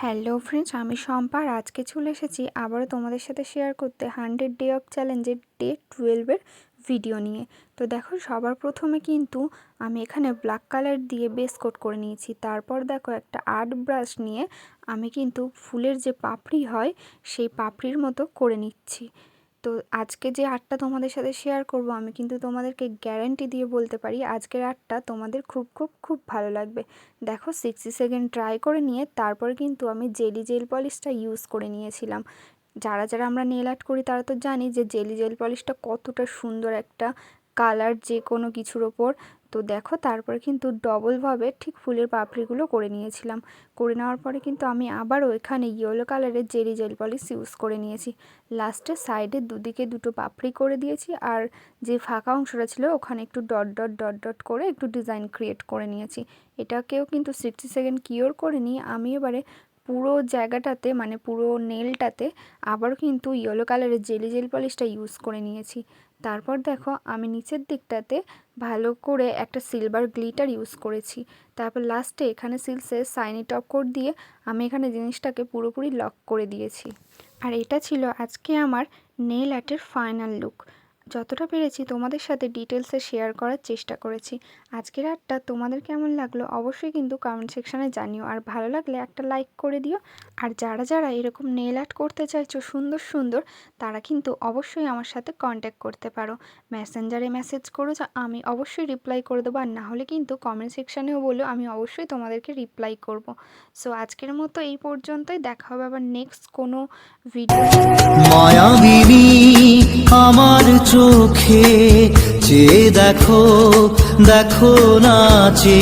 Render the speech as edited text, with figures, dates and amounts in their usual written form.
Hello friends, আমি শম্পা। আর আজকে চলে এসেছি আবারও তোমাদের সাথে শেয়ার করতে 100 ডে অফ চ্যালেঞ্জের ডে 12-এর ভিডিও নিয়ে। তো দেখো, সবার প্রথমে কিন্তু আমি এখানে ব্ল্যাক কালার দিয়ে বেস কোট করে নিয়েছি। তারপর দেখো, একটা আর্ট ব্রাশ নিয়ে আমি কিন্তু ফুলের যে পাপড়ি হয় সেই পাপড়ির মতো করে নিচ্ছি। তো আজকে যে আর্টটা তোমাদের সাথে শেয়ার করব, আমি কিন্তু তোমাদেরকে গ্যারান্টি দিয়ে বলতে পারি আজকের আর্টটা তোমাদের খুব খুব খুব ভালো লাগবে। দেখো, 60 সেকেন্ড ট্রাই করে নিয়ে তারপরে কিন্তু আমি জেলি জেল পলিশটা ইউজ করে নিয়েছিলাম। যারা যারা আমরা নেল আর্ট করি তারা তো জানি যে জেলি জেল পলিশটা কতটা সুন্দর একটা কালার যে কোনো কিছুর ওপর। তো দেখো, তারপরে কিন্তু ডবলভাবে ঠিক ফুলের পাপড়িগুলো করে নিয়েছিলাম। করে নেওয়ার পরে কিন্তু আমি আবারও এখানে ইয়েলো কালারের জেলি জেল পলিশ ইউজ করে নিয়েছি। লাস্টে সাইডে দুদিকে দুটো পাপড়ি করে দিয়েছি, আর যে ফাঁকা অংশটা ছিল ওখানে একটু ডট ডট ডট ডট করে একটু ডিজাইন ক্রিয়েট করে নিয়েছি। এটাকেও কিন্তু 60 সেকেন্ড কিওর করে নিয়ে আমি এবারে পুরো জায়গাটাতে, মানে পুরো নেলটাতে আবারও কিন্তু ইয়েলো কালারের জেলি জেল পলিশটা ইউজ করে নিয়েছি। তারপর দেখো, আমি নিচের দিকটাতে ভালো করে একটা সিলভার গ্লিটার ইউজ করেছি। তারপর লাস্টে এখানে সিলসে সাইনি টপ কোট দিয়ে আমি এখানে জিনিসটাকে পুরোপুরি লক করে দিয়েছি। আর এটা ছিল আজকে আমার নেল আর্টের ফাইনাল লুক। যতটা পেরেছি তোমাদের সাথে ডিটেলসে শেয়ার করার চেষ্টা করেছি। আজকের আর্টটা তোমাদের কেমন লাগলো অবশ্যই কিন্তু কমেন্ট সেকশানে জানিও, আর ভালো লাগলে একটা লাইক করে দিও। আর যারা যারা এরকম নেল আর্ট করতে চাইছো সুন্দর সুন্দর, তারা কিন্তু অবশ্যই আমার সাথে কন্ট্যাক্ট করতে পারো। মেসেঞ্জারে মেসেজ করো, যা আমি অবশ্যই রিপ্লাই করে দেবো। আর না হলে কিন্তু কমেন্ট সেকশানেও বলো, আমি অবশ্যই তোমাদেরকে রিপ্লাই করব। সো আজকের মতো এই পর্যন্তই। দেখা হবে আবার নেক্সট কোনো ভিডিও। মায়াবিনী আমার চোখে চেয়ে দেখো, দেখো নাচে।